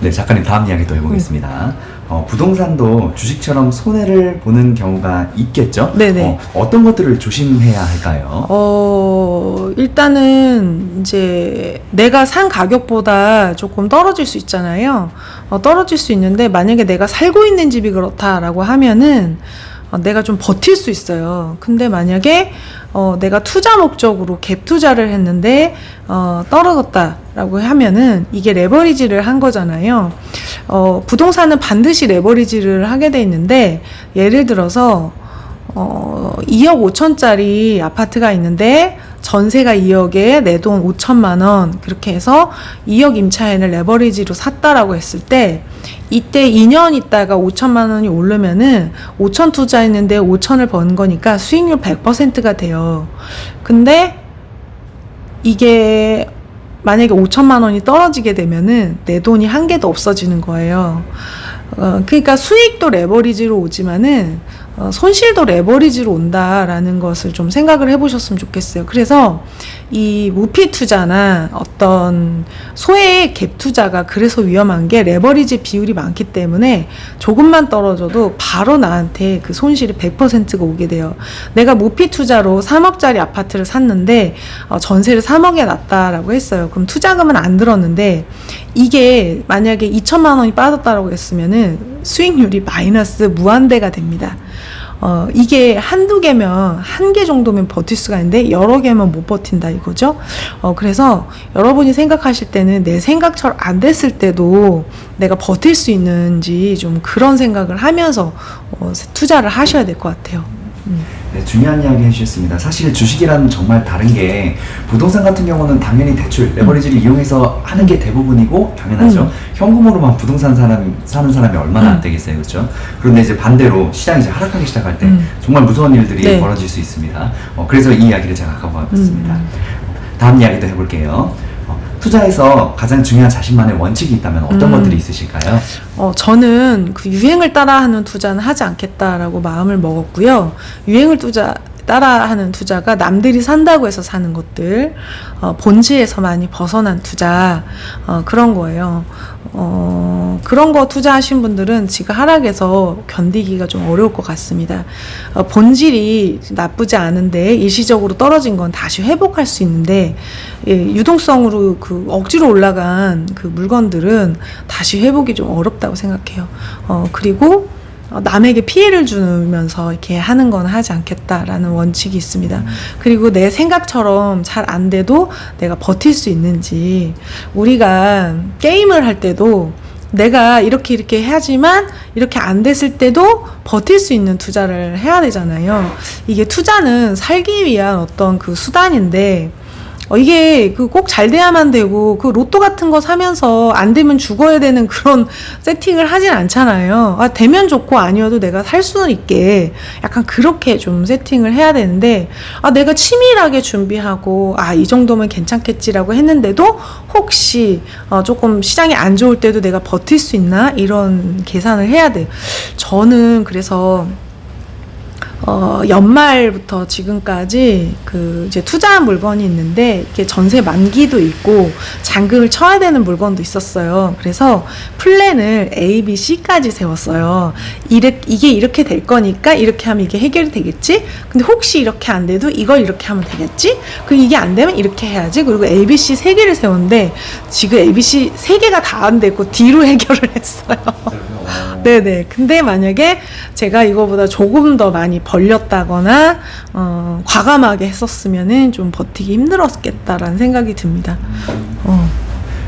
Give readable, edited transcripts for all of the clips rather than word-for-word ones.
네, 작가님 다음 이야기 또 해보겠습니다. 부동산도 주식처럼 손해를 보는 경우가 있겠죠? 네네. 어떤 것들을 조심해야 할까요? 일단은 이제 내가 산 가격보다 조금 떨어질 수 있잖아요. 떨어질 수 있는데 만약에 내가 살고 있는 집이 그렇다라고 하면은 내가 좀 버틸 수 있어요. 근데 만약에 내가 투자 목적으로 갭 투자를 했는데 떨어졌다라고 하면은 이게 레버리지를 한 거잖아요. 부동산은 반드시 레버리지를 하게 돼 있는데, 예를 들어서 2억 5천짜리 아파트가 있는데 전세가 2억에 내 돈 5천만 원, 그렇게 해서 2억 임차인을 레버리지로 샀다라고 했을 때, 이때 2년 있다가 5천만 원이 오르면은 5천 투자했는데 5천을 번 거니까 수익률 100%가 돼요. 근데 이게 만약에 5천만 원이 떨어지게 되면은 내 돈이 한 개도 없어지는 거예요. 그러니까 수익도 레버리지로 오지만은 손실도 레버리지로 온다라는 것을 좀 생각을 해보셨으면 좋겠어요. 그래서 이 무피 투자나 어떤 소액 갭 투자가 그래서 위험한 게 레버리지 비율이 많기 때문에 조금만 떨어져도 바로 나한테 그 손실이 100%가 오게 돼요. 내가 무피 투자로 3억짜리 아파트를 샀는데 전세를 3억에 놨다라고 했어요. 그럼 투자금은 안 들었는데 이게 만약에 2천만 원이 빠졌다라고 했으면은 수익률이 마이너스 무한대가 됩니다. 이게 한두 개면, 한 개 정도면 버틸 수가 있는데 여러 개면 못 버틴다 이거죠. 그래서 여러분이 생각하실 때는 내 생각처럼 안 됐을 때도 내가 버틸 수 있는지 좀 그런 생각을 하면서 투자를 하셔야 될 것 같아요. 네, 중요한 이야기 해주셨습니다. 사실 주식이란 정말 다른 게, 부동산 같은 경우는 당연히 대출, 레버리지를 이용해서 하는 게 대부분이고 당연하죠. 현금으로만 부동산 사는 사람이 얼마나 안 되겠어요, 그렇죠? 그런데 이제 반대로 시장이 이제 하락하기 시작할 때 정말 무서운 일들이 네. 벌어질 수 있습니다. 그래서 이 이야기를 제가 갖고 왔습니다. 다음 이야기도 해볼게요. 투자에서 가장 중요한 자신만의 원칙이 있다면 어떤 것들이 있으실까요? 저는 그 유행을 따라하는 투자는 하지 않겠다라고 마음을 먹었고요. 유행을 따라하는 투자가 남들이 산다고 해서 사는 것들, 본질에서 많이 벗어난 투자, 그런 거예요. 그런 거 투자하신 분들은 지금 하락에서 견디기가 좀 어려울 것 같습니다. 본질이 나쁘지 않은데 일시적으로 떨어진 건 다시 회복할 수 있는데, 유동성으로 그 억지로 올라간 그 물건들은 다시 회복이 좀 어렵다고 생각해요. 그리고 남에게 피해를 주면서 이렇게 하는 건 하지 않겠다라는 원칙이 있습니다. 그리고 내 생각처럼 잘 안 돼도 내가 버틸 수 있는지, 우리가 게임을 할 때도 내가 이렇게 해야지만 이렇게 안 됐을 때도 버틸 수 있는 투자를 해야 되잖아요. 이게 투자는 살기 위한 어떤 그 수단인데, 이게 그 꼭 잘 돼야만 되고, 그 로또 같은 거 사면서 안 되면 죽어야 되는 그런 세팅을 하진 않잖아요. 되면 좋고 아니어도 내가 살 수는 있게 약간 그렇게 좀 세팅을 해야 되는데, 내가 치밀하게 준비하고 이 정도면 괜찮겠지라고 했는데도 혹시 조금 시장이 안 좋을 때도 내가 버틸 수 있나, 이런 계산을 해야 돼요. 저는 그래서 연말부터 지금까지 그 이제 투자한 물건이 있는데, 이렇게 전세 만기도 있고 잔금을 쳐야 되는 물건도 있었어요. 그래서 플랜을 A, B, C까지 세웠어요. 이게 이렇게 될 거니까 이렇게 하면 이게 해결이 되겠지? 근데 혹시 이렇게 안 돼도 이걸 이렇게 하면 되겠지? 그리고 이게 안 되면 이렇게 해야지? 그리고 A, B, C 3개를 세웠는데 지금 A, B, C 3개가 다 안 되고 D로 해결을 했어요. 네네. 근데 만약에 제가 이거보다 조금 더 많이 벌렸다거나 과감하게 했었으면은 좀 버티기 힘들었겠다라는 생각이 듭니다.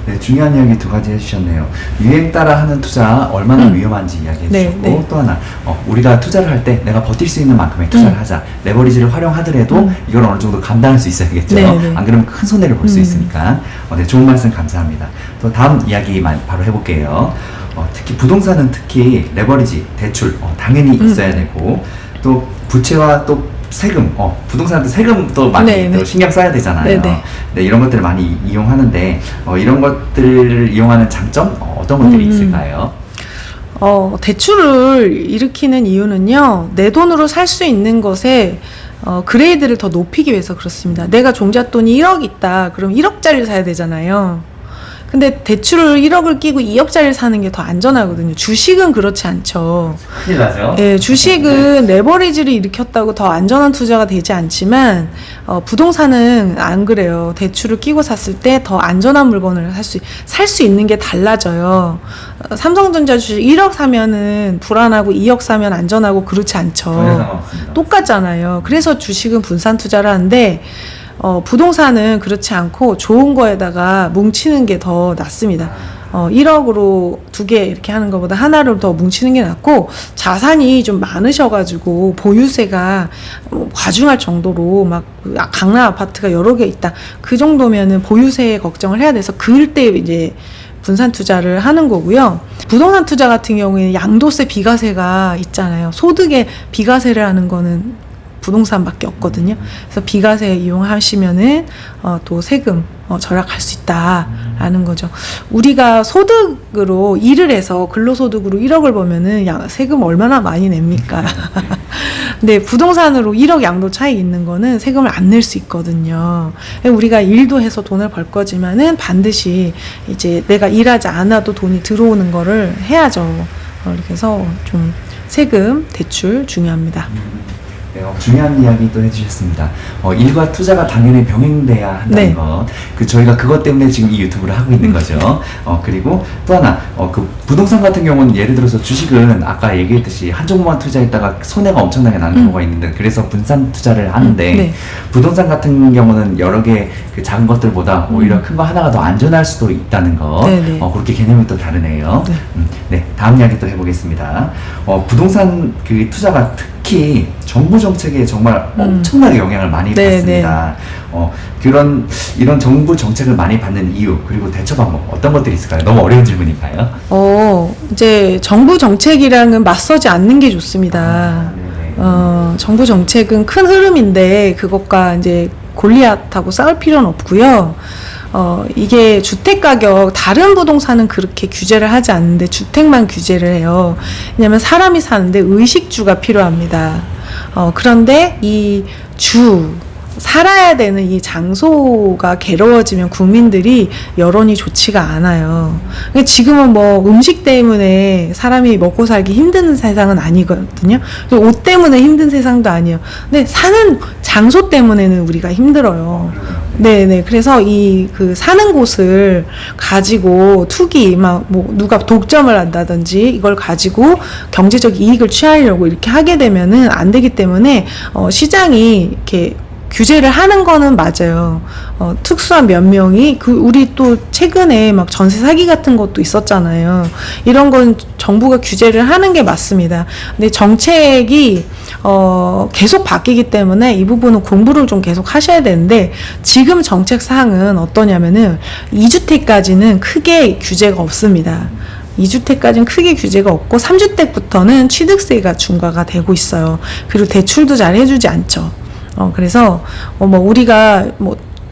네, 중요한 이야기 두 가지 해주셨네요. 유행 따라 하는 투자 얼마나 위험한지 이야기해 주셨고, 네. 또 하나, 우리가 투자를 할 때 내가 버틸 수 있는 만큼의 투자를 하자. 레버리지를 활용하더라도 이걸 어느 정도 감당할 수 있어야겠죠. 네. 안 그러면 큰 손해를 볼 수 있으니까. 네, 좋은 말씀 감사합니다. 또 다음 이야기 바로 해볼게요. 특히 부동산은 특히 레버리지, 대출 당연히 있어야 되고, 또 부채와 또 세금, 부동산도 세금도 많이 또 신경 써야 되잖아요. 네, 이런 것들을 많이 이용하는데, 이런 것들을 이용하는 장점, 어떤 것들이 있을까요? 대출을 일으키는 이유는요, 내 돈으로 살 수 있는 것에 그레이드를 더 높이기 위해서 그렇습니다. 내가 종잣돈이 1억 있다, 그럼 1억짜리를 사야 되잖아요. 근데 대출을 1억을 끼고 2억짜리를 사는 게 더 안전하거든요. 주식은 그렇지 않죠. 큰일 나죠? 예, 주식은 레버리지를 일으켰다고 더 안전한 투자가 되지 않지만 부동산은 안 그래요. 대출을 끼고 샀을 때 더 안전한 물건을 살 수 있는 게 달라져요. 삼성전자 주식 1억 사면은 불안하고 2억 사면 안전하고 그렇지 않죠. 전혀 상관없습니다. 똑같잖아요. 그래서 주식은 분산 투자를 하는데 부동산은 그렇지 않고 좋은 거에다가 뭉치는 게 더 낫습니다. 1억으로 2개 이렇게 하는 것보다 하나를 더 뭉치는 게 낫고, 자산이 좀 많으셔가지고 보유세가 과중할 정도로 막 강남 아파트가 여러 개 있다, 그 정도면은 보유세 걱정을 해야 돼서 그럴 때 이제 분산 투자를 하는 거고요. 부동산 투자 같은 경우에는 양도세, 비과세가 있잖아요. 소득에 비과세를 하는 거는 부동산밖에 없거든요. 그래서 비과세 이용하시면은 또 세금 절약할 수 있다라는 거죠. 우리가 소득으로 일을 해서 근로소득으로 1억을 벌면은 세금 얼마나 많이 냅니까? 근데 부동산으로 1억 양도 차이 있는 거는 세금을 안 낼 수 있거든요. 우리가 일도 해서 돈을 벌 거지만은 반드시 이제 내가 일하지 않아도 돈이 들어오는 거를 해야죠. 그래서 좀 세금, 대출 중요합니다. 네, 중요한 이야기 또 해주셨습니다. 일과 투자가 당연히 병행돼야 한다는 네. 것. 저희가 그것 때문에 지금 이 유튜브를 하고 있는 거죠. 그리고 또 하나, 그 부동산 같은 경우는 예를 들어서 주식은 아까 얘기했듯이 한 종목만 투자했다가 손해가 엄청나게 나는 경우가 있는데, 그래서 분산 투자를 하는데, 네. 부동산 같은 경우는 여러 개 그 작은 것들보다 오히려 큰 거 하나가 더 안전할 수도 있다는 거. 네, 네. 그렇게 개념이 또 다르네요. 네. 네, 다음 이야기 또 해보겠습니다. 부동산 그 투자가 특히 정부 정책에 정말 엄청나게 영향을 많이 네, 받습니다. 이런 정부 정책을 많많이 받는 이유, 그리고 대처 방법, 어떤 것들이 있을까요? 너무 어려운 질문인가요? 이제 정부 정책이랑은 맞서지 않는 게 좋습니다. 네네. 정부 정책은 큰 흐름인데 그것과 이제 골리앗하고 싸울 필요는 없고요. 이게 주택 가격, 다른 부동산은 그렇게 규제를 하지 않는데 주택만 규제를 해요. 왜냐면 사람이 사는데 의식주가 필요합니다. 그런데 살아야 되는 이 장소가 괴로워지면 국민들이 여론이 좋지가 않아요. 근데 지금은 뭐 음식 때문에 사람이 먹고 살기 힘든 세상은 아니거든요. 옷 때문에 힘든 세상도 아니에요. 근데 사는 장소 때문에는 우리가 힘들어요. 네네. 그래서 그 사는 곳을 가지고 투기, 누가 독점을 한다든지 이걸 가지고 경제적 이익을 취하려고 이렇게 하게 되면은 안 되기 때문에, 시장이 이렇게 규제를 하는 거는 맞아요. 특수한 몇 명이, 우리 또 최근에 막 전세 사기 같은 것도 있었잖아요. 이런 건 정부가 규제를 하는 게 맞습니다. 근데 정책이, 계속 바뀌기 때문에 이 부분은 공부를 좀 계속 하셔야 되는데, 지금 정책 사항은 어떠냐면은 2주택까지는 크게 규제가 없습니다. 2주택까지는 크게 규제가 없고 3주택부터는 취득세가 중과가 되고 있어요. 그리고 대출도 잘 해주지 않죠. 그래서 우리가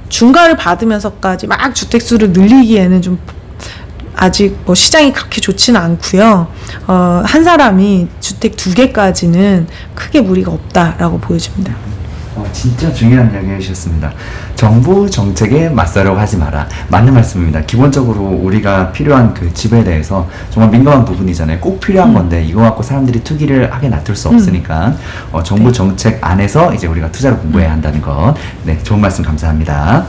중과를 받으면서까지 막 주택수를 늘리기에는 좀 아직 시장이 그렇게 좋지는 않고요. 한 사람이 주택 2개까지는 크게 무리가 없다라고 보여집니다. 진짜 중요한 이야기 해주셨습니다. 정부 정책에 맞서려고 하지 마라. 맞는 말씀입니다. 기본적으로 우리가 필요한 그 집에 대해서 정말 민감한 부분이잖아요. 꼭 필요한 건데 이거 갖고 사람들이 투기를 하게 놔둘 수 없으니까 정부 정책 안에서 이제 우리가 투자를 공부해야 한다는 것. 네, 좋은 말씀 감사합니다.